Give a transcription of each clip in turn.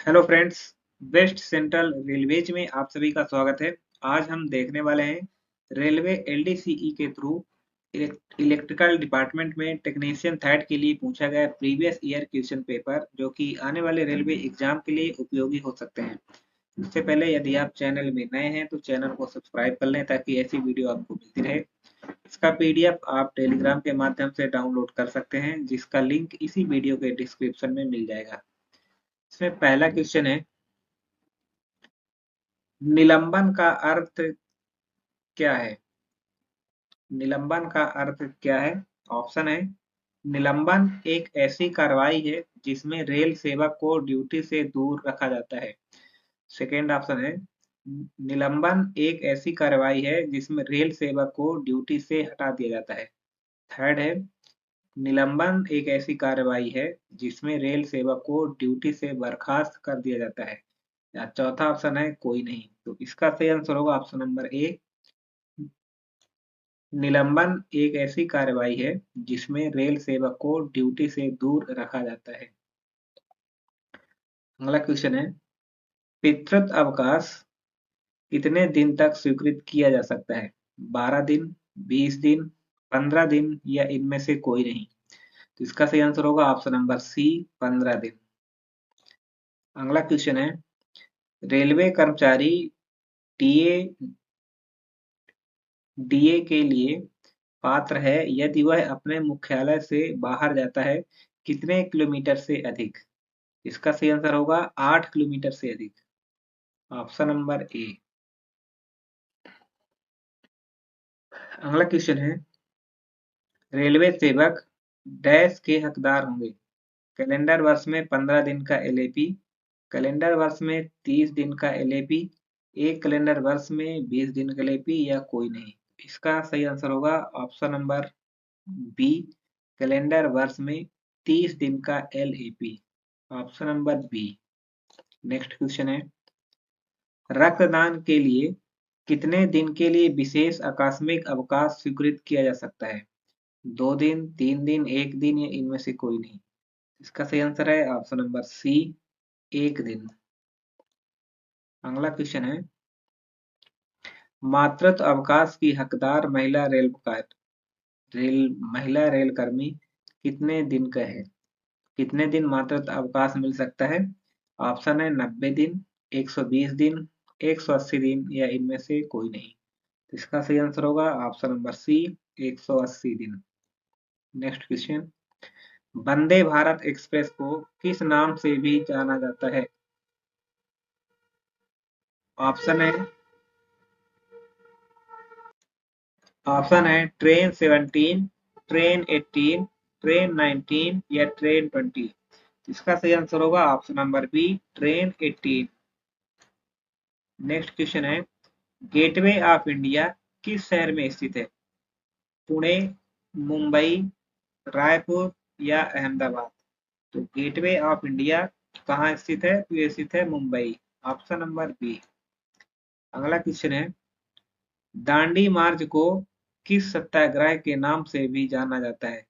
Hello friends. West central railways में आप सभी का स्वागत है। आज हम देखने वाले हैं रेलवे एलडीसीई के थ्रू इलेक्ट्रिकल डिपार्टमेंट में टेक्नीशियन थर्ड के लिए पूछा गया प्रीवियस ईयर क्वेश्चन पेपर, जो कि आने वाले रेलवे एग्जाम के लिए उपयोगी हो सकते हैं। इससे पहले यदि आप चैनल में नए हैं तो चैनल को सब्सक्राइब कर लें ताकि ऐसी वीडियो आपको मिलती रहे। इसका पीडीएफ आप टेलीग्राम के माध्यम से डाउनलोड कर सकते हैं, जिसका लिंक इसी वीडियो के डिस्क्रिप्शन में मिल जाएगा। इसमें पहला क्वेश्चन है, निलंबन का अर्थ क्या है? निलंबन का अर्थ क्या है? ऑप्शन है, निलंबन एक ऐसी कार्रवाई है जिसमें रेल सेवक को ड्यूटी से दूर रखा जाता है। सेकेंड ऑप्शन है, निलंबन एक ऐसी कार्रवाई है जिसमें रेल सेवक को ड्यूटी से हटा दिया जाता है। थर्ड है, निलंबन एक ऐसी कार्रवाई है जिसमें रेल सेवक को ड्यूटी से बर्खास्त कर दिया जाता है। या चौथा ऑप्शन है, कोई नहीं। तो इसका सही आंसर होगा ऑप्शन नंबर ए, निलंबन एक ऐसी कार्रवाई है जिसमें रेल सेवक को ड्यूटी से दूर रखा जाता है। अगला क्वेश्चन है, पितृत्व अवकाश कितने दिन तक स्वीकृत किया जा सकता है? 12 दिन, 20 दिन, 15 दिन या इनमें से कोई नहीं। तो इसका सही आंसर होगा ऑप्शन नंबर सी, 15 दिन। अगला क्वेश्चन है, रेलवे कर्मचारी डीए डीए के लिए पात्र है यदि वह अपने मुख्यालय से बाहर जाता है कितने किलोमीटर से अधिक? इसका सही आंसर होगा 8 किलोमीटर से अधिक। Option number A. अगला क्वेश्चन है, रेलवे सेवक डैश के हकदार होंगे? कैलेंडर वर्ष में 15 दिन का एलएपी, कैलेंडर वर्ष में 30 दिन का एलएपी, एक कैलेंडर वर्ष में 20 दिन का एलएपी या कोई नहीं। इसका सही आंसर होगा ऑप्शन नंबर बी, कैलेंडर वर्ष में 30 दिन का LAP. Option number B. Next question है, रक्तदान के लिए कितने दिन के लिए विशेष आकस्मिक अवकाश स्वीकृत किया जा सकता है? 2 दिन, 3 दिन, 1 दिन या इनमें से कोई नहीं। इसका सही आंसर है ऑप्शन नंबर सी, 1 दिन। अगला क्वेश्चन है, मातृत्व अवकाश की हकदार महिला रेल कर्मी कितने दिन का है? कितने दिन मातृत्व अवकाश मिल सकता है? ऑप्शन है 90 दिन, 120 दिन, 180 दिन या इनमें से कोई नहीं। तो इसका सही आंसर होगा ऑप्शन नंबर सी, 180 दिन। Next question, Vande Bharat express को किस नाम से भी जाना जाता है? ऑप्शन है ऑप्शन है ट्रेन 17, ट्रेन 18, ट्रेन 19 या ट्रेन 20। इसका सही आंसर होगा option number B, train 18। Next question है, गेटवे ऑफ इंडिया किस शहर में स्थित है? पुणे, मुंबई, रायपुर या अहमदाबाद? तो गेटवे ऑफ इंडिया कहाँ स्थित है? तो ये स्थित है मुंबई। Option number B. अगला क्वेश्चन है, दांडी मार्च को किस सत्याग्रह के नाम से भी जाना जाता है?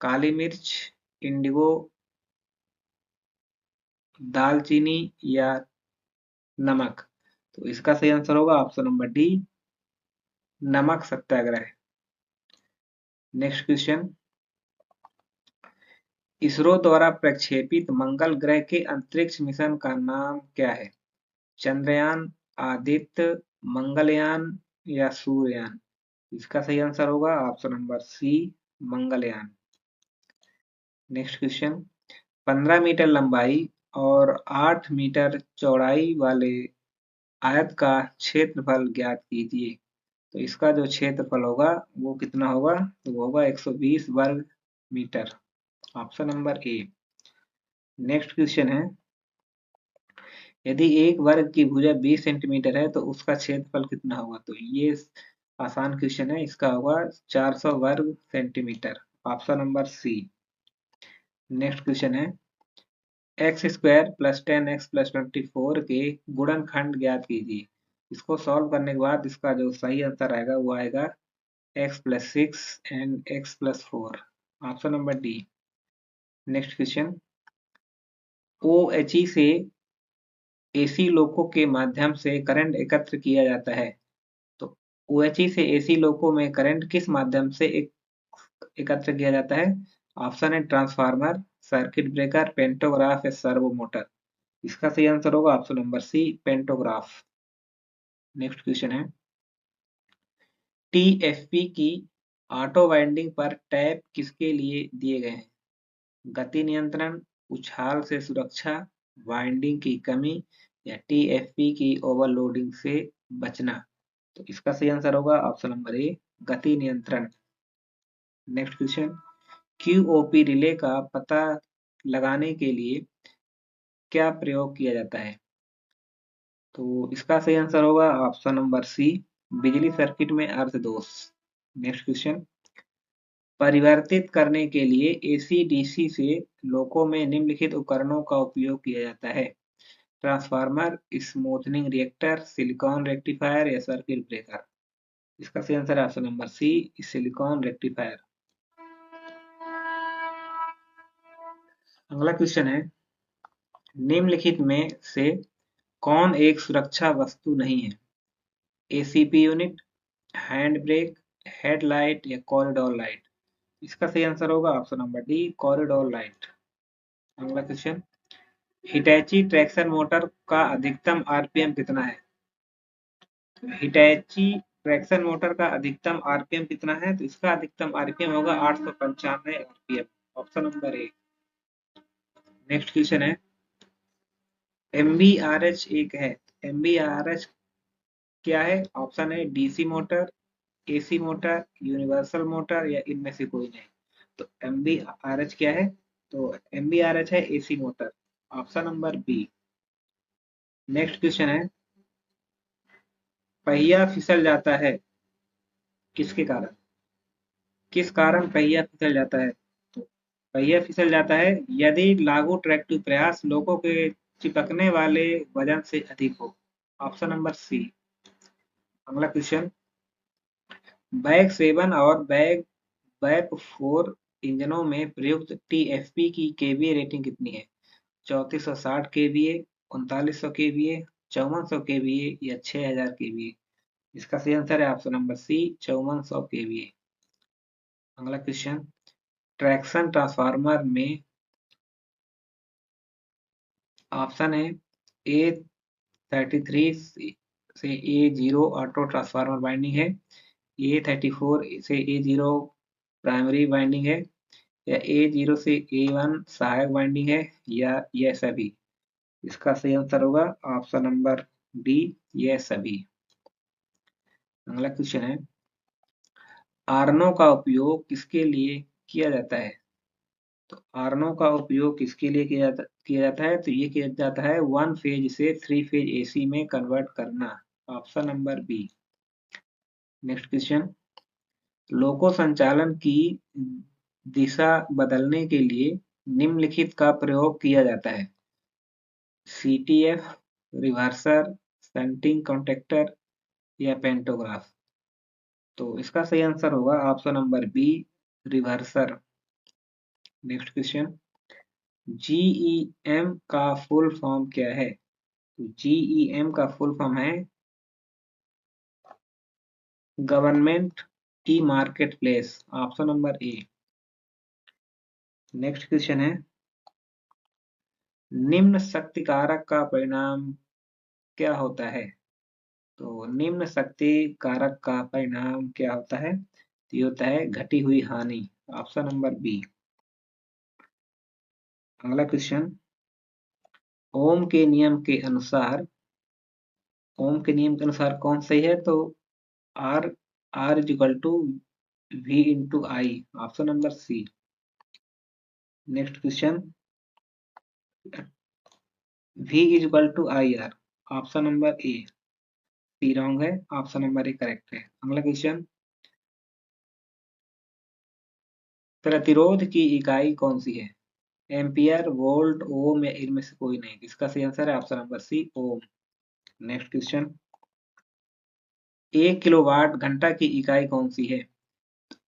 काली मिर्च, इंडिगो, दालचीनी या नमक? तो इसका सही आंसर होगा ऑप्शन नंबर डी, नमक सत्याग्रह। नेक्स्ट क्वेश्चन, इसरो द्वारा प्रक्षेपित मंगल ग्रह के अंतरिक्ष मिशन का नाम क्या है? चंद्रयान, आदित्य, मंगलयान या सूर्ययान? इसका सही आंसर होगा option number C, Mangalyaan. Next question, 15 metre लंबाई और 8 मीटर चौड़ाई वाले आयत का क्षेत्रफल ज्ञात कीजिए। तो इसका जो क्षेत्रफल होगा वो कितना होगा? तो वो होगा 120 वर्ग metre. Option number A. Next question है, यदि एक वर्ग की भुजा 20 सेंटीमीटर है तो उसका क्षेत्रफल कितना होगा? तो ये आसान क्वेश्चन है, इसका होगा 400 वर्ग centimetre. Option number C. Next question है, x square plus 10x plus 24 के गुणनखंड ज्ञात कीजिए। इसको सॉल्व करने के बाद इसका जो सही आंसर आएगा वो आएगा x plus 6 and x plus 4। Option number D. Next question, OHE से एसी लोको के माध्यम से करंट एकत्र किया जाता है? तो ओएचई से एसी लोको में करंट किस माध्यम से एकत्र किया जाता है? ऑप्शन है ट्रांसफार्मर, सर्किट ब्रेकर, पेंटोग्राफ या सर्वो मोटर। इसका सही आंसर होगा option number C, pantograph. Next question है, टीएफपी की ऑटो वाइंडिंग पर टैप किसके लिए दिए गए हैं? गति नियंत्रण, उछाल से सुरक्षा, वाइंडिंग की कमी या टीएफपी की ओवरलोडिंग से बचना। तो इसका सही आंसर होगा ऑप्शन नंबर ए, गति नियंत्रण। नेक्स्ट क्वेश्चन, क्यूओपी रिले का पता लगाने के लिए क्या प्रयोग किया जाता है? तो इसका सही आंसर होगा ऑप्शन नंबर सी, बिजली सर्किट में अर्थ दोष। नेक्स्ट क्वेश्चन, परिवर्तित करने के लिए एसी डीसी से लोको में निम्नलिखित उपकरणों का उपयोग किया जाता है? Transformer, smoothening reactor, silicon rectifier या सर्किट ब्रेकर। इसका सही आंसर है option number C, silicon rectifier. अगला क्वेश्चन है, निम्नलिखित में से कौन एक सुरक्षा वस्तु नहीं है? ACP unit, hand brake, headlight या कॉरिडोर लाइट। इसका सही आंसर होगा option number D, corridor light. अगला क्वेश्चन, हिटैची ट्रैक्शन मोटर का अधिकतम आरपीएम कितना है? हिटैची ट्रैक्शन मोटर का अधिकतम आरपीएम कितना है? तो इसका अधिकतम आरपीएम होगा 895 RPM, option number A. Next question है, एमबीआरएच एक है, एमबीआरएच क्या है? ऑप्शन है DC motor, AC motor, universal motor या इनमें से कोई नहीं। तो एमबीआरएच क्या है? तो एमबीआरएच है AC motor, option number B. Next question है, पहिया फिसल जाता है किसके कारण? किस कारण पहिया फिसल जाता है? तो पहिया फिसल जाता है यदि लागू ट्रैक्टिव प्रयास लोगों के चिपकने वाले वजन से अधिक हो, ऑप्शन नंबर सी। अगला क्वेश्चन, बैग 7 और बैग 4 इंजनों में प्रयुक्त टीएफपी की केवीए रेटिंग कितनी है? 3460 केवीए, 3900 केवीए, 5400 केवीए या 6000 केवीए। इसका सही आंसर है ऑप्शन नंबर सी, 5400 केवीए। अगला क्वेश्चन, ट्रैक्शन ट्रांसफार्मर में ऑप्शन है ए 33 से ए जीरो ऑटो ट्रांसफार्मर बाइंडिंग है, ए 34 से ए जीरो प्राइमरी बाइंडिंग है या ए जीरो से ए वन सहायक बाइंडिंग है या यह सभी। इसका सही आंसर होगा ऑप्शन नंबर डी, यह सभी। अगला क्वेश्चन है, आर्नो का उपयोग किसके लिए किया जाता है? तो आर्नो का उपयोग किसके लिए किया जाता है? तो ये किया जाता है 1 फेज से 3 फेज एसी में कन्वर्ट करना, option number B. Next question, loco संचालन की दिशा बदलने के लिए निम्नलिखित का प्रयोग किया जाता है? सीटीएफ, रिवर्सर, शंटिंग कॉन्टैक्टर या पेंटोग्राफ। तो इसका सही आंसर होगा option number B, reverser. Next question, GEM का फुल फॉर्म क्या है? तो जीईएम का फुल फॉर्म है government e market place, option number A. Next question है, निम्न शक्ति कारक का परिणाम क्या होता है? तो निम्न शक्ति कारक का परिणाम क्या होता है? तो ये होता है घटी हुई हानि, ऑप्शन नंबर बी। अगला क्वेश्चन, ओम के नियम के अनुसार, ओम के नियम के अनुसार कौन सही है? तो R R is equal to V into I, option number C. Next question, V is equal to I R, option number A. C wrong है, ऑप्शन नंबर ए करेक्ट है। अगला क्वेश्चन, प्रतिरोध की इकाई कौन सी है? एम्पियर, वोल्ट, ओम या इनमें से कोई नहीं। इसका सही आंसर है ऑप्शन नंबर सी, ओम। नेक्स्ट क्वेश्चन, 1 किलोवाट घंटा की इकाई कौन सी है?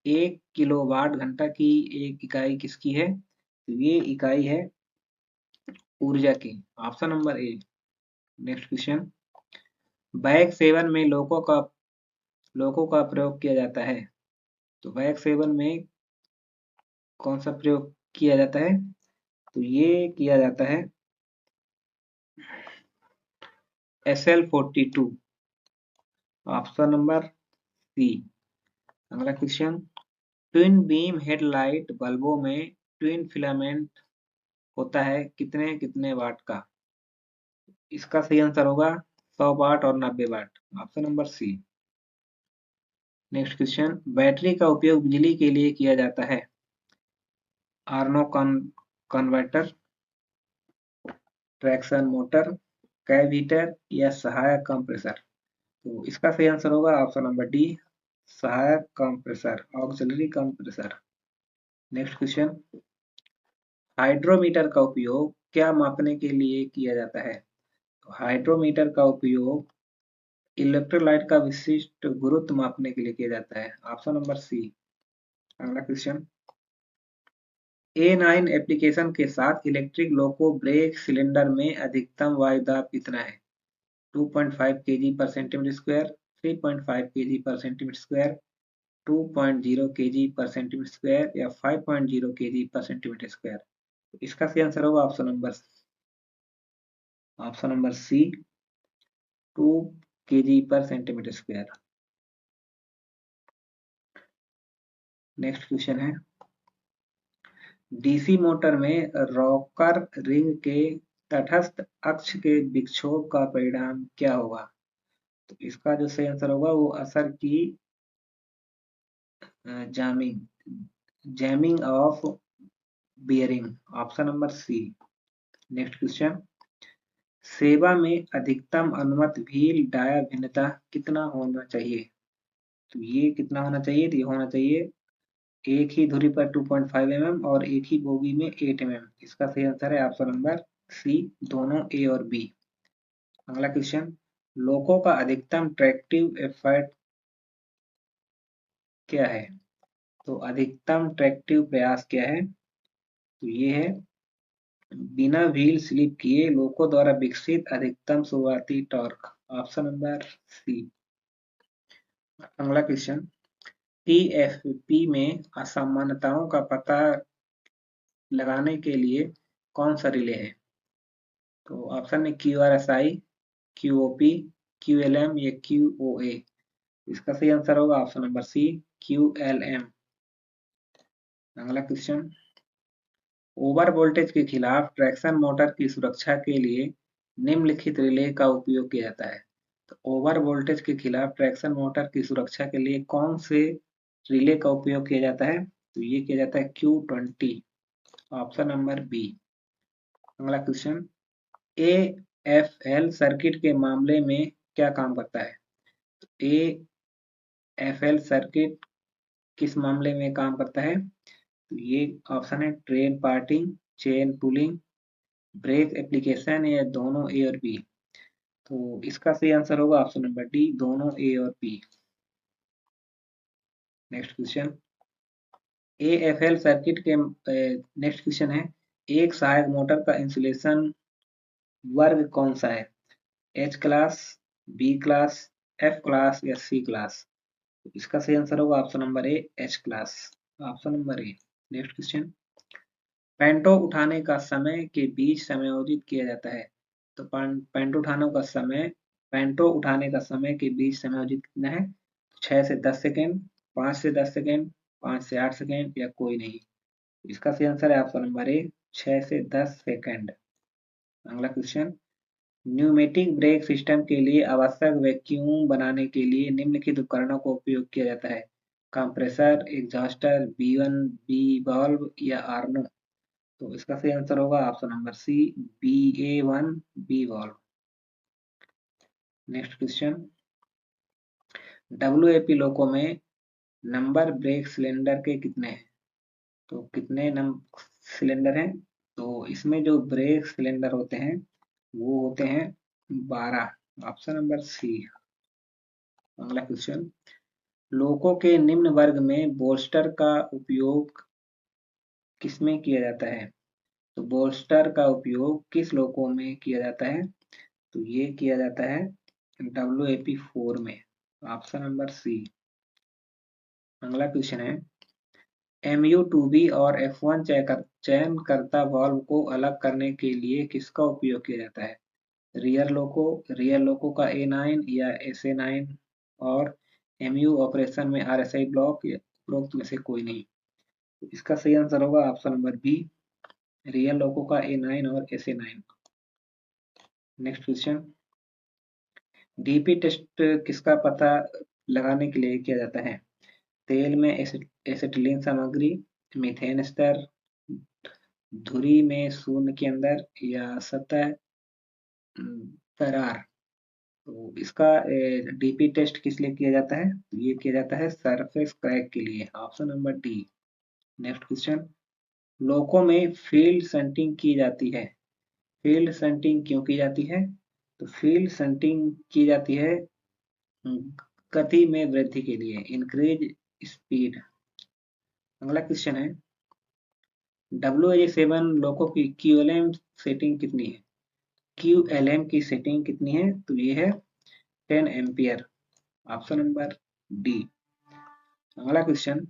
1 किलोवाट घंटा की एक इकाई किसकी है? तो ये इकाई है ऊर्जा की, option number A. Next question, back seven में लोगों का प्रयोग किया जाता है। तो बैक सेवन में कौन सा प्रयोग किया जाता है? तो ये किया जाता है SL42, ऑप्शन नंबर सी। अगला क्वेश्चन, ट्विन बीम हेडलाइट बल्बों में ट्विन फिलामेंट होता है कितने कितने वाट का? इसका सही आंसर होगा 100 वाट और 90 watt, option number C. Next question, battery का उपयोग बिजली के लिए किया जाता है। आर्नो कन्वर्टर, ट्रैक्शन मोटर, कैविटर या सहायक कंप्रेसर? तो इसका सही आंसर होगा ऑप्शन नंबर डी, सहायक compressor, auxiliary compressor. Next question, hydrometer का उपयोग क्या मापने के लिए किया जाता है? तो हाइड्रोमीटर का उपयोग इलेक्ट्रोलाइट का विशिष्ट गुरुत्व मापने के लिए किया जाता है, ऑप्शन नंबर सी। अगला क्वेश्चन, A9 एप्लीकेशन के साथ इलेक्ट्रिक लोको ब्रेक सिलेंडर में अधिकतम वायु दाब कितना है? 2.5 kg पर सेंटीमीटर स्क्वायर, 3.5 kg पर सेंटीमीटर स्क्वायर, 2.0 kg पर सेंटीमीटर स्क्वायर या 5.0 kg पर सेंटीमीटर स्क्वायर? इसका सही आंसर होगा ऑप्शन नंबर सी, 2 kg पर सेंटीमीटर स्क्वायर। नेक्स्ट क्वेश्चन है, डीसी मोटर में रॉकर रिंग के तटस्थ अक्ष के विक्षोभ का परिणाम क्या होगा? तो इसका जो सही आंसर होगा वो असर की jamming of bearing, option number C. Next question, सेवा में अधिकतम अनुमत व्हील डाया भिन्नता कितना होना चाहिए? तो ये कितना होना चाहिए? तो ये होना चाहिए एक ही धुरी पर 2.5 mm और एक ही बोगी में 8 mm। इसका सही आंसर है ऑप्शन नंबर सी, दोनों ए और बी। अगला क्वेश्चन, लोको का अधिकतम ट्रैक्टिव एफर्ट क्या है? तो अधिकतम ट्रैक्टिव प्रयास क्या है? तो ये है बिना व्हील स्लिप किए लोको द्वारा विकसित अधिकतम शुरुआती टॉर्क, ऑप्शन नंबर सी। अगला क्वेश्चन, टीएफपी में असामान्यताओं का पता लगाने के लिए कौन सा रिले है? तो ऑप्शन है QRSI, QOP, QLM या QOA? इसका सही आंसर होगा ऑप्शन नंबर सी, QLM। अगला क्वेश्चन, ओवर वोल्टेज के खिलाफ ट्रैक्शन मोटर की सुरक्षा के लिए निम्नलिखित रिले का उपयोग किया जाता है। तो ओवर वोल्टेज के खिलाफ ट्रैक्शन मोटर की सुरक्षा के लिए कौन से रिले का उपयोग किया जाता है? तो ये किया जाता है Q20, ऑप्शन नंबर बी। अगला क्वेश्चन, AFL सर्किट के मामले में क्या काम करता है? AFL सर्किट किस मामले में काम करता है? तो ये ऑप्शन है train parting, chain pulling, brake application या दोनों ए और बी? तो इसका सही आंसर होगा ऑप्शन नंबर डी, दोनों ए और B. Next question, AFL circuit के नेक्स्ट क्वेश्चन है, एक सहायक मोटर का इंसुलेशन वर्ग कौन सा है? H class, B class, F class या C क्लास? इसका सही आंसर होगा option number A, H class, option number A. Next question, panto उठाने का समय के बीच समायोजित किया जाता है। तो पैंटो उठाने का समय के बीच समायोजित कितना है? 6 से 10 सेकेंड, 5 से 10 सेकेंड, 5 से 8 सेकेंड या कोई नहीं? इसका सही आंसर है ऑप्शन नंबर ए, 6 से 10 सेकेंड। अगला क्वेश्चन, न्यूमेटिक ब्रेक सिस्टम के लिए आवश्यक वैक्यूम बनाने के लिए निम्नलिखित उपकरणों का उपयोग किया जाता है। Compressor, exhauster, B1 B valve या आर्नो? तो इसका सही आंसर होगा option number C, BA1 B valve. Next question, WAP loco में नंबर ब्रेक सिलेंडर के कितने हैं? तो कितने सिलेंडर हैं? तो इसमें जो ब्रेक सिलेंडर होते हैं वो होते हैं 12, ऑप्शन नंबर सी। अगला क्वेश्चन, लोको के निम्न वर्ग में बोल्स्टर का उपयोग किसमें किया जाता है? तो बोल्स्टर का उपयोग किस लोको में किया जाता है? तो ये किया जाता है WAP4 में, ऑप्शन नंबर सी। अगला क्वेश्चन है MU2B और F1 चयनकर्ता वाल्व को अलग करने के लिए किसका उपयोग किया जाता है? रियर लोको का A9 या SA9 और MU ऑपरेशन में RSI ब्लॉक या उपरोक्त में से कोई नहीं। तो इसका सही आंसर होगा ऑप्शन नंबर बी, रियर लोको का A9 और SA9। Next question, DP test किसका पता लगाने के लिए किया जाता है? तेल में एसिटिलीन सामग्री, मीथेन स्तर, धुरी में शून्य के अंदर या सतह दरार। तो इसका डीपी टेस्ट किस लिए किया जाता है? तो ये किया जाता है सरफेस क्रैक के लिए, option number D. Next question, loco में फील्ड सन्टिंग की जाती है। फील्ड सन्टिंग क्यों की जाती है? तो फील्ड सन्टिंग की जाती है गति में वृद्धि के लिए, इंक्रीज स्पीड। अगला क्वेश्चन है WH7 लोको की QLM सेटिंग कितनी है? QLM की सेटिंग कितनी है? तो ये है 10 एम्पियर, ऑप्शन नंबर डी। अगला क्वेश्चन,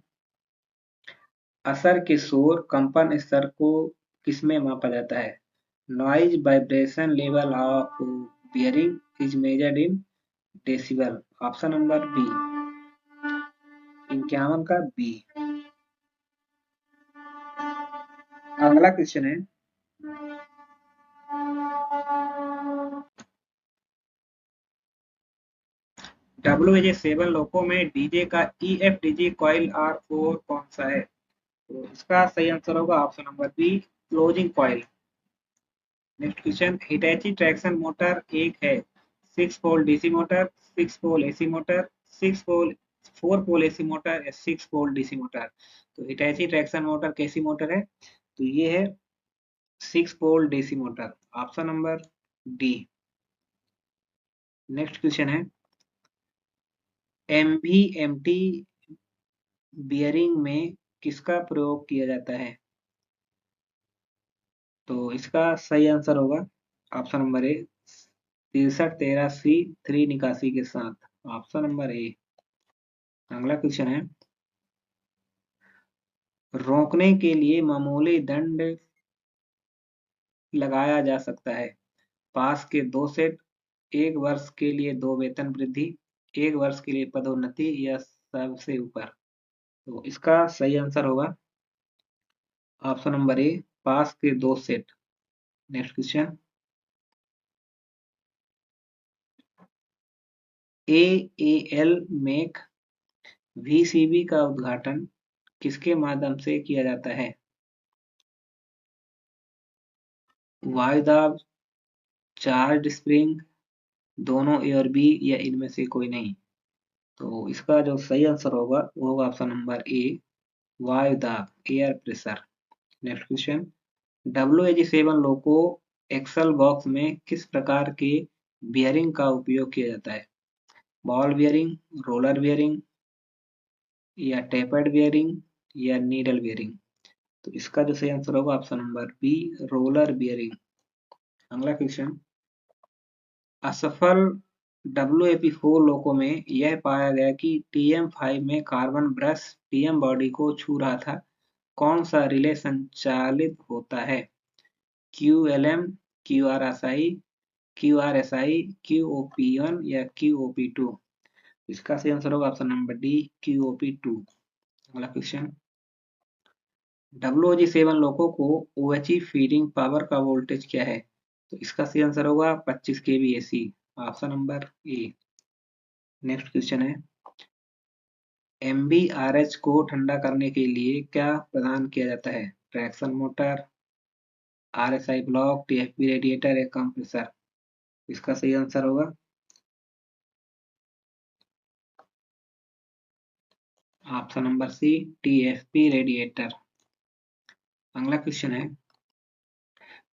असर के शोर कंपन स्तर को किसमें मापा जाता है? Noise vibration level of bearing is measured in decibel, option number B, 51 का बी। अगला क्वेश्चन है WH7 लोको में डीजे का EFDG कॉइल R4 कौन सा है? तो इसका सही आंसर होगा option number B, closing coil. Next question, Hitachi traction motor एक है 6 pole DC motor, 6 pole AC motor, 6 pole 4 pole AC motor या 6 पोल डीसी मोटर। तो हिटैची ट्रैक्शन मोटर कैसी मोटर है? तो ये है 6 pole DC motor, option number D. Next question है MVMT बियरिंग में किसका प्रयोग किया जाता है? तो इसका सही आंसर होगा ऑप्शन नंबर ए, 6313C 3 निकासी के साथ, ऑप्शन नंबर ए। अगला क्वेश्चन है रोकने के लिए मामूली दंड लगाया जा सकता है। पास के 2 सेट, 1 वर्ष के लिए 2 वेतन वृद्धि, 1 वर्ष के लिए पदोन्नति या सबसे ऊपर। तो इसका सही आंसर होगा ऑप्शन नंबर ए, पास के 2 set. Next question, AAL make VCB का उद्घाटन किसके माध्यम से किया जाता है? वायुदाब, चार्ज स्प्रिंग, दोनों ए और बी या इनमें से कोई नहीं। तो इसका जो सही आंसर होगा वो होगा ऑप्शन नंबर ए, वायुदाब, air pressure. Next question, WH7 loco axle box में किस प्रकार के बियरिंग का उपयोग किया जाता है? बॉल बियरिंग, रोलर बियरिंग या टेपर्ड बियरिंग या नीडल बियरिंग। तो इसका जो सही आंसर होगा option number B, roller bearing. अगला क्वेश्चन, असफल WAP4 लोको में यह पाया गया कि TM5 में कार्बन ब्रश TM बॉडी को छू रहा था। कौन सा रिले संचालित होता है? QLM, QRSI, QRSI, QOP1 या QOP2। इसका सही आंसर होगा ऑप्शन नंबर डी, QOP2। अगला क्वेश्चन, WH7 लोको को OHE फीडिंग पावर का वोल्टेज क्या है? तो इसका सही आंसर होगा 25 kV AC, option number A. Next question है MBRH को ठंडा करने के लिए क्या प्रदान किया जाता है? Traction motor, RSI block, TFP radiator या कंप्रेसर। इसका सही आंसर होगा option number C, TFP radiator. अगला क्वेश्चन है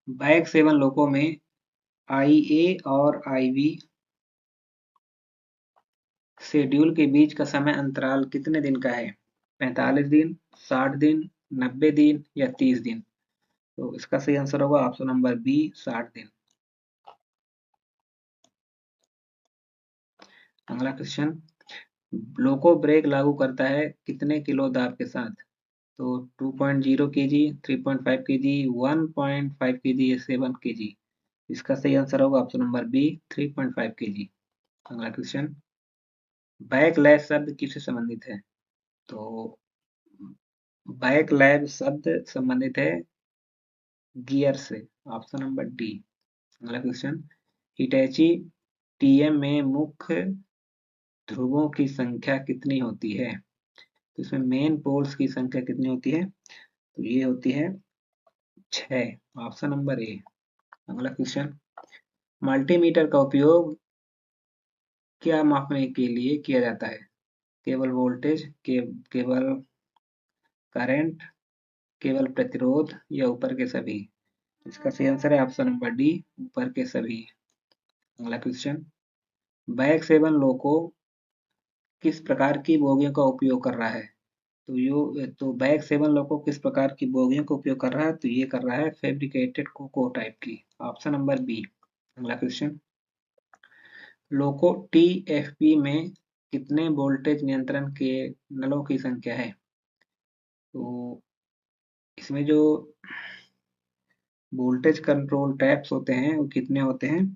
बैक 7 लोको में IA और IB शेड्यूल के बीच का समय अंतराल कितने दिन का है? 45 दिन, 60 दिन, 90 दिन या 30 दिन। तो इसका सही आंसर होगा ऑप्शन नंबर बी, 60 दिन। अगला क्वेश्चन, लोको ब्रेक लागू करता है कितने किलो दाब के साथ? तो 2.0 केजी, 3.5 केजी, 1.5 केजी या 7 केजी। इसका सही आंसर होगा ऑप्शन नंबर बी, 3.5 केजी। अगला क्वेश्चन, बैकलैश शब्द किससे संबंधित है? तो बैकलैश शब्द संबंधित है गियर से, ऑप्शन नंबर डी। अगला क्वेश्चन, हिटैची टीएम में मुख्य ध्रुवों की संख्या कितनी होती है? तो इसमें मेन पोल्स की संख्या कितनी होती है? तो ये होती है 6, ऑप्शन नंबर ए। अगला क्वेश्चन, मल्टीमीटर का उपयोग क्या मापने के लिए किया जाता है? केवल वोल्टेज, केवल करंट, केवल प्रतिरोध या ऊपर के सभी? इसका सही आंसर है ऑप्शन नंबर डी, ऊपर के सभी। अगला क्वेश्चन, बैक 7 लोको किस प्रकार की बोगियों का उपयोग कर रहा है? तो बैक 7 लोको किस प्रकार की बोगियों का उपयोग कर रहा है? तो ये कर रहा है फैब्रिकेटेड कोको टाइप की, ऑप्शन नंबर बी। अगला क्वेश्चन, लोको टीएफपी में कितने वोल्टेज नियंत्रण के नलों की संख्या है? तो इसमें जो वोल्टेज कंट्रोल टैप्स होते हैं वो कितने होते हैं?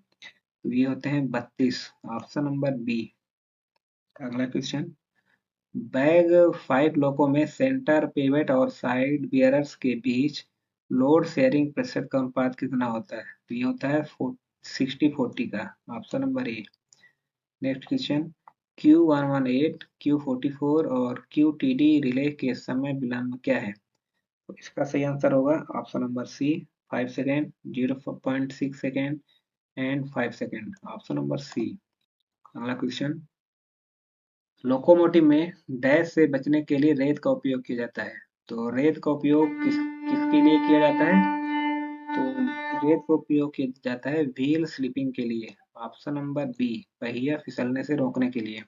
तो ये होते हैं 32, ऑप्शन नंबर बी। अगला क्वेश्चन, बैग 5 लोको में सेंटर पिवट और साइड बियरर्स के बीच लोड शेयरिंग प्रतिशत का अनुपात कितना होता है? तो ये होता है 60-40 का, option number A. Next question, Q118, Q44 और QTD रिले के समय विलंब क्या है? तो इसका सही आंसर होगा option number C, 5 second, 0.6 second and 5 second, option number C. अगला क्वेश्चन, लोकोमोटिव में डैश से बचने के लिए रेत का उपयोग किया जाता है। तो रेत का उपयोग किसके लिए किया जाता है? तो रेत का उपयोग किया जाता है व्हील स्लिपिंग के लिए, ऑप्शन नंबर बी, पहिया फिसलने से रोकने के लिए।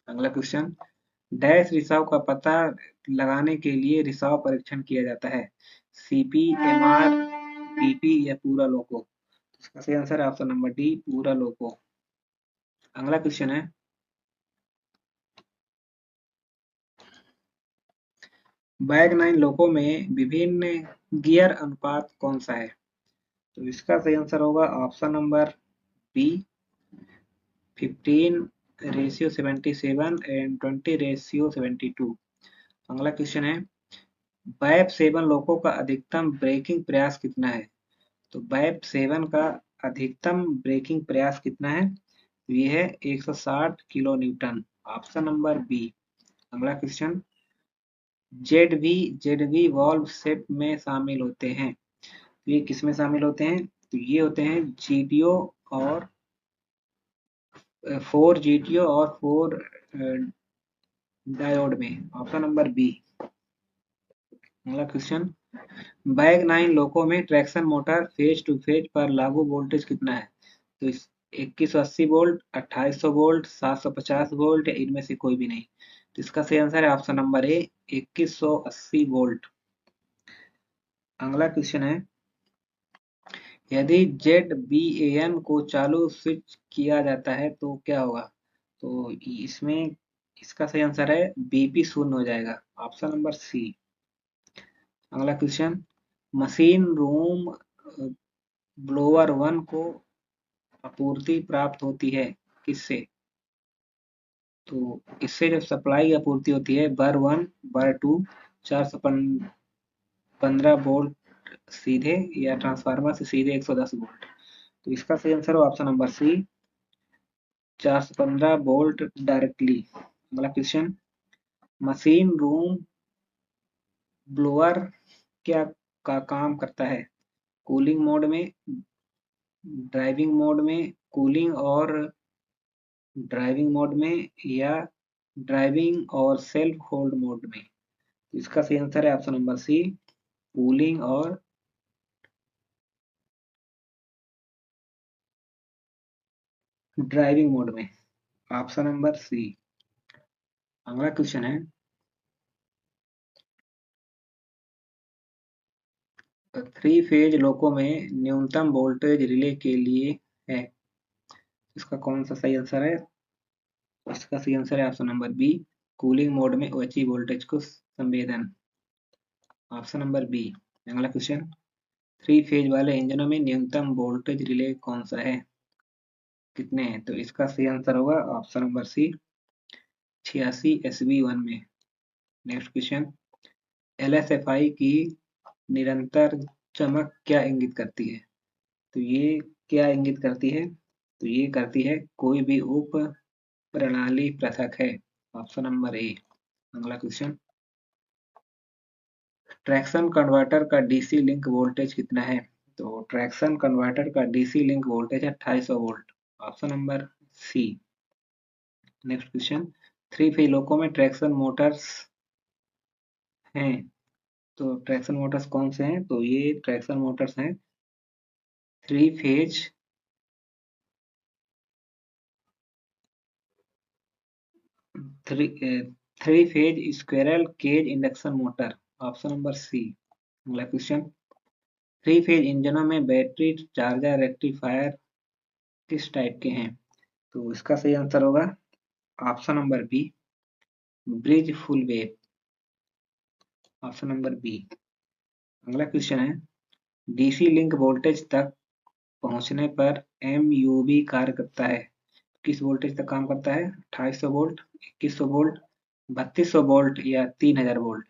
अगला क्वेश्चन, डैश रिसाव का पता लगाने के लिए रिसाव परीक्षण किया जाता है, सीपी, एमआर, बीपी या पूरा लोको? इसका सही आंसर है ऑप्शन नंबर डी, पूरा लोको। अगला क्वेश्चन है, बैग 9 लोको में विभिन्न गियर अनुपात कौन सा है? तो इसका सही आंसर होगा ऑप्शन नंबर बी, 15:77 एंड 20:72। अगला क्वेश्चन है, बैब 7 लोको का अधिकतम ब्रेकिंग प्रयास कितना है? तो बैब 7 का अधिकतम ब्रेकिंग प्रयास कितना है? तो ये है 160 kilo newton, option number B. अगला क्वेश्चन, जेडवी वॉल्व सेट में शामिल होते हैं। तो ये किसमें शामिल होते हैं? तो ये होते हैं जीटीओ और 4 जीटीओ और 4 डायोड में, ऑप्शन नंबर बी। अगला क्वेश्चन, बैग 9 लोको में traction motor phase two phase पर लागू वोल्टेज कितना है? तो 2180 वोल्ट, 2800 वोल्ट, 750 वोल्ट या इनमें से कोई भी नहीं? तो इसका सही आंसर है ऑप्शन नंबर ए, 2180 वोल्ट। अगला क्वेश्चन है, यदि ZBAN को चालू स्विच किया जाता है तो क्या होगा? तो इसमें इसका सही आंसर है बीपी शून्य हो जाएगा, ऑप्शन नंबर सी। अगला क्वेश्चन, मशीन रूम ब्लोअर 1 को आपूर्ति प्राप्त होती है किससे? तो इससे जब सप्लाई की आपूर्ति होती है बर 1, बर 2, 415 वोल्ट सीधे या ट्रांसफार्मर से सीधे 110 वोल्ट। तो इसका सही आंसर हो option number C, 415 volt directly. अगला क्वेश्चन, मशीन रूम ब्लोअर क्या का काम करता है? कूलिंग मोड में, ड्राइविंग मोड में, कूलिंग और ड्राइविंग मोड में या ड्राइविंग और सेल्फ होल्ड मोड में? इसका सही आंसर है ऑप्शन नंबर सी, कूलिंग और ड्राइविंग मोड में, ऑप्शन नंबर सी। अगला क्वेश्चन है, 3 फेज लोको में न्यूनतम वोल्टेज रिले के लिए है, इसका कौन सा सही आंसर है? इसका सही आंसर है option number B, cooling mode में ओएचई वोल्टेज को संवेदन। Option number B. अगला क्वेश्चन, थ्री फेज वाले इंजनों में न्यूनतम वोल्टेज रिले कौन सा है, कितने हैं? तो इसका सही आंसर होगा ऑप्शन नंबर सी, 86 SB1 में। नेक्स्ट क्वेश्चन, LSFI की निरंतर चमक क्या इंगित करती है? तो ये क्या इंगित करती है? तो ये करती है कोई भी उप प्रणाली पृथक है। Option number A. अगला क्वेश्चन, ट्रैक्शन कन्वर्टर का डीसी लिंक वोल्टेज कितना है? तो ट्रैक्शन कन्वर्टर का डीसी लिंक वोल्टेज है 2800 volt. Option number C. Next question, three phase loco में ट्रैक्शन मोटर्स हैं, तो ट्रैक्शन मोटर्स कौन से हैं? तो ये ट्रैक्शन मोटर्स हैं three phase three three phase squirrel cage induction motor. Option number C. अगला क्वेश्चन, थ्री फेज इंजनों में बैटरी चार्जर रेक्टिफायर किस टाइप के हैं? तो इसका सही आंसर होगा option number B, bridge full wave. Option number B. अगला क्वेश्चन है, डीसी लिंक वोल्टेज तक पहुंचने पर एमयूवी कार्य करता है, किस वोल्टेज तक काम करता है? 2800 वोल्ट, 2100 वोल्ट, 3200 वोल्ट या 3000 वोल्ट?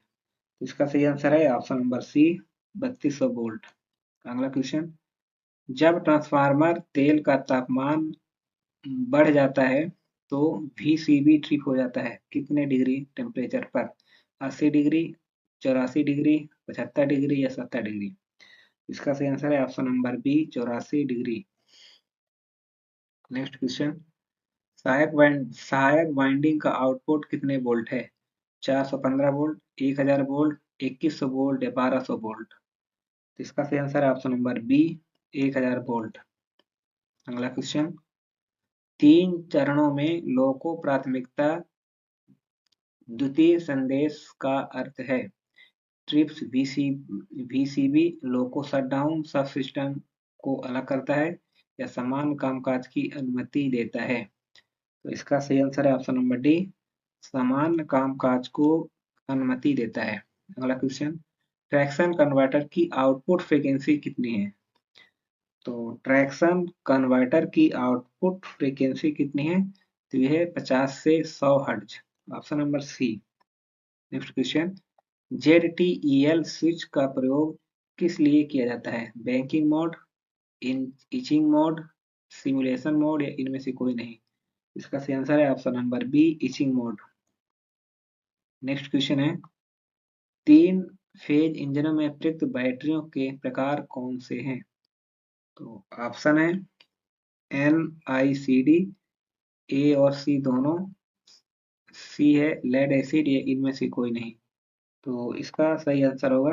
इसका सही आंसर है ऑप्शन नंबर सी, 3200 वोल्ट। अगला क्वेश्चन, जब ट्रांसफार्मर तेल का तापमान बढ़ जाता है तो VCB ट्रिप हो जाता है कितने डिग्री टेम्परेचर पर? 80 डिग्री, 84 डिग्री, 75 डिग्री या 70 डिग्री? इसका सही आंसर है option number B, 84 degree. Next question, सहायक वाइंडिंग का आउटपुट कितने वोल्ट है? 415 वोल्ट, 1000 वोल्ट, 2100 वोल्ट या 1200 वोल्ट? इसका सही आंसर है ऑप्शन नंबर बी, 1000 वोल्ट। अगला क्वेश्चन, तीन चरणों में लोको प्राथमिकता द्वितीय संदेश का अर्थ है? ट्रिप्स VCB लोको शटडाउन सब सिस्टम को अलग करता है या समान कामकाज की अनुमति देता है? तो इसका सही आंसर है ऑप्शन नंबर डी, समान कामकाज को अनुमति देता है। अगला क्वेश्चन, ट्रैक्शन कन्वर्टर की आउटपुट फ्रीक्वेंसी कितनी है? तो ट्रैक्शन कन्वर्टर की आउटपुट फ्रीक्वेंसी कितनी है? तो यह है 50 से 100 hertz. Option number C. Next question, ZTEL switch का प्रयोग किस लिए किया जाता है? Banking mode, inching mode, simulation mode या इनमें से कोई नहीं? इसका सही आंसर है option number B, inching mode. Next question है, तीन फेज इंजनों में प्रयुक्त बैटरियों के प्रकार कौन से हैं? तो ऑप्शन है NICD, ए और सी दोनों, सी है लेड एसिड या इनमें से कोई नहीं? तो इसका सही आंसर होगा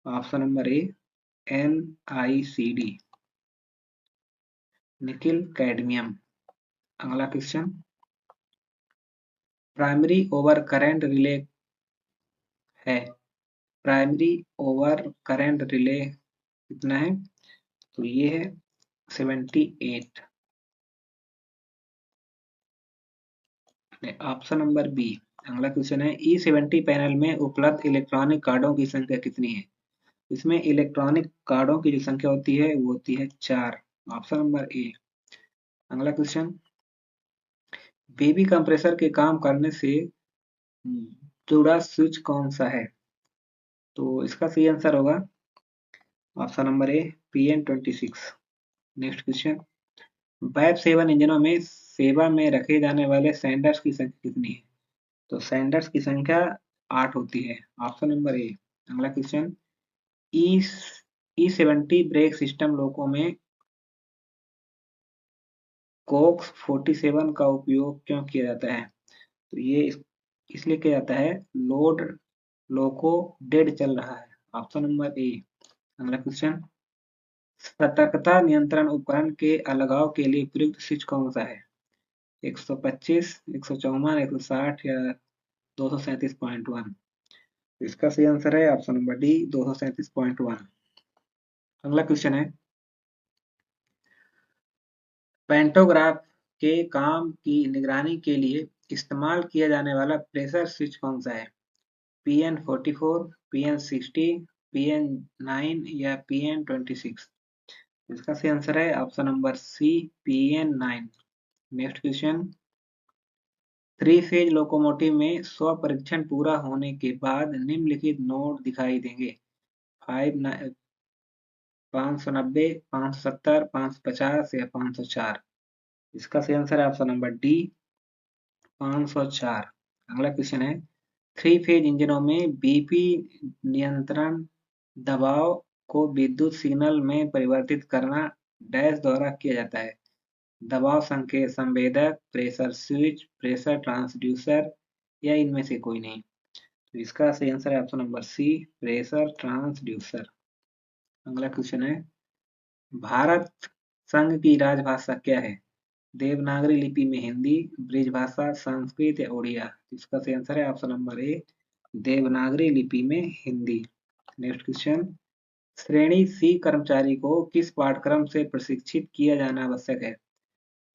option number A, NICD, nickel cadmium. अगला question, primary over current relay है, प्राइमरी ओवर करंट रिले कितना है? तो ये है 78। Option number B. अगला क्वेश्चन है, E70 पैनल में उपलब्ध इलेक्ट्रॉनिक कार्डों की संख्या कितनी है? इसमें इलेक्ट्रॉनिक कार्डों की जो संख्या होती है वो होती है 4। Option number A. अगला क्वेश्चन, बेबी कंप्रेसर के काम करने से जुड़ा स्विच कौन सा है? तो इसका सही आंसर होगा ऑप्शन नंबर ए, PN26। नेक्स्ट क्वेश्चन, बैफ 7 इंजनों में सेवा में रखे जाने वाले सैंडर्स की संख्या कितनी है? तो सैंडर्स की संख्या 8 होती है। Option number A. अगला क्वेश्चन, ई E70 ब्रेक सिस्टम लोको में कोक्स 47 का उपयोग क्यों किया जाता है? तो ये इसलिए किया जाता है, लोड लोको डेड चल रहा है। Option number A. अगला क्वेश्चन, सतर्कता नियंत्रण उपकरण के अलगाव के लिए प्रयुक्त स्विच कौन सा है? 125, 154, 160 या 237.1? इसका सही आंसर है ऑप्शन नंबर डी, 237.1। अगला क्वेश्चन है, पैंटोग्राफ के काम की निगरानी के लिए इस्तेमाल किया जाने वाला प्रेशर स्विच कौन सा है? PN44, PN60, PN9 या PN26? इसका सही आंसर है ऑप्शन नंबर सी, PN9। नेक्स्ट क्वेश्चन, थ्री फेज लोकोमोटिव में स्व परीक्षण पूरा होने के बाद निम्नलिखित नोट दिखाई देंगे: 590, 570, 550 या 504? इसका सही आंसर है ऑप्शन नंबर डी, 504। अगला क्वेश्चन है, थ्री फेज इंजनों में बीपी नियंत्रण दबाव को विद्युत सिग्नल में परिवर्तित करना डैश द्वारा किया जाता है: दबाव संकेत संवेदक, प्रेशर स्विच, प्रेशर ट्रांसड्यूसर या इनमें से कोई नहीं? तो इसका सही आंसर है option number C, pressure transducer. अगला क्वेश्चन है, भारत संघ की राजभाषा क्या है? देवनागरी लिपि में हिंदी, ब्रिजभाषा, संस्कृत या उड़िया? इसका सही आंसर है ऑप्शन नंबर ए, देवनागरी लिपि में हिंदी। नेक्स्ट क्वेश्चन, श्रेणी सी कर्मचारी को किस पाठ्यक्रम से प्रशिक्षित किया जाना आवश्यक है?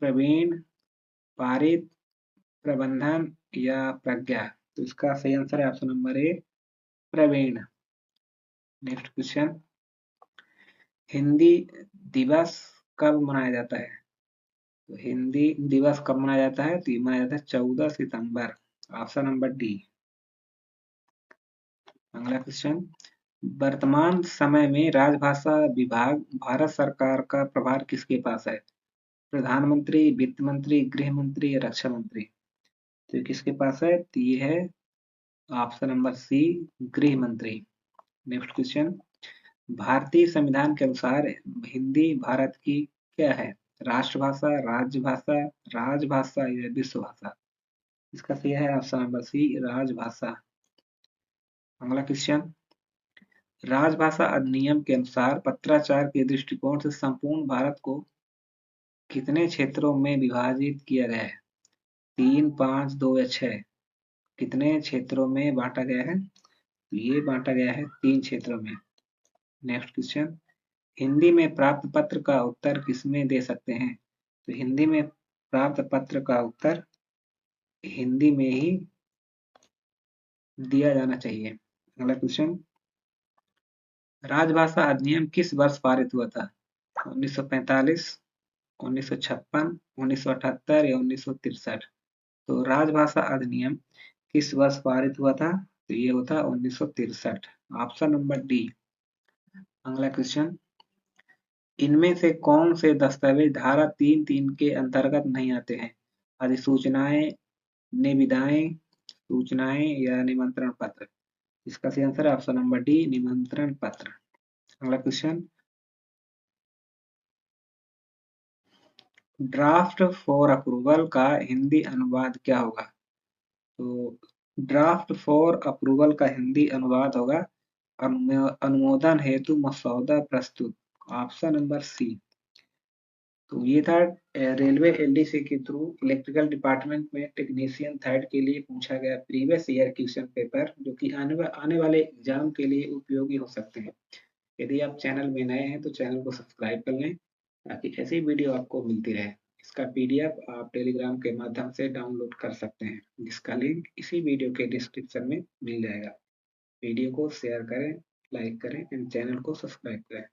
प्रवीण, पारित, प्रबंधन या प्रज्ञा? तो इसका सही आंसर है option number A, Praveen. Next question, Hindi दिवस कब मनाया जाता है? तो हिंदी दिवस कब मनाया जाता है? तो ये मनाया जाता है 14 सितंबर, ऑप्शन नंबर डी। अगला क्वेश्चन, वर्तमान समय में राजभाषा विभाग भारत सरकार का प्रभार किसके पास है? प्रधानमंत्री, वित्त मंत्री, गृह मंत्री या रक्षा मंत्री? तो किसके पास है? तो ये है ऑप्शन नंबर सी, गृह मंत्री। नेक्स्ट क्वेश्चन, भारतीय संविधान के अनुसार हिंदी भारत की क्या है? राष्ट्रभाषा, राज्यभाषा, राजभाषा या विश्व भाषा? इसका सही है ऑप्शन नंबर सी, राजभाषा। अगला क्वेश्चन, राजभाषा अधिनियम के अनुसार पत्राचार के दृष्टिकोण से संपूर्ण भारत को कितने क्षेत्रों में विभाजित किया गया है? 3, 5, 2 या 6? कितने क्षेत्रों में बांटा गया है? ये बांटा गया है 3 क्षेत्रों में। नेक्स्ट क्वेश्चन, हिंदी में प्राप्त पत्र का उत्तर किसमें दे सकते हैं? तो हिंदी में प्राप्त पत्र का उत्तर हिंदी में ही दिया जाना चाहिए। अगला क्वेश्चन, राजभाषा अधिनियम किस वर्ष पारित हुआ था? 1945, 1956, 1978 या 1963? तो राजभाषा अधिनियम किस वर्ष पारित हुआ था? तो ये होता 1963, ऑप्शन नंबर डी। अगला क्वेश्चन, इनमें से कौन से दस्तावेज धारा 3(3) के अंतर्गत नहीं आते हैं? अधिसूचनाएं, निविदाएं, सूचनाएं या निमंत्रण पत्र? इसका सही आंसर है ऑप्शन नंबर डी, निमंत्रण पत्र। अगला क्वेश्चन, ड्राफ्ट फॉर अप्रूवल का हिंदी अनुवाद क्या होगा? तो ड्राफ्ट फॉर अप्रूवल का हिंदी अनुवाद होगा अनुमोदन हेतु मसौदा प्रस्तुत, ऑप्शन नंबर सी। तो ये था रेलवे एलडीसी के थ्रू इलेक्ट्रिकल डिपार्टमेंट में टेक्नीशियन थर्ड के लिए पूछा गया प्रीवियस ईयर क्वेश्चन पेपर, जो कि आने वाले एग्जाम के लिए उपयोगी हो सकते हैं। यदि आप चैनल में नए हैं तो चैनल को सब्सक्राइब कर लें ताकि ऐसी वीडियो आपको मिलती रहे। इसका पीडीएफ आप टेलीग्राम के माध्यम से डाउनलोड कर सकते हैं, जिसका लिंक इसी वीडियो के डिस्क्रिप्शन में मिल जाएगा। वीडियो को शेयर करें, लाइक करें एंड चैनल को सब्सक्राइब करें।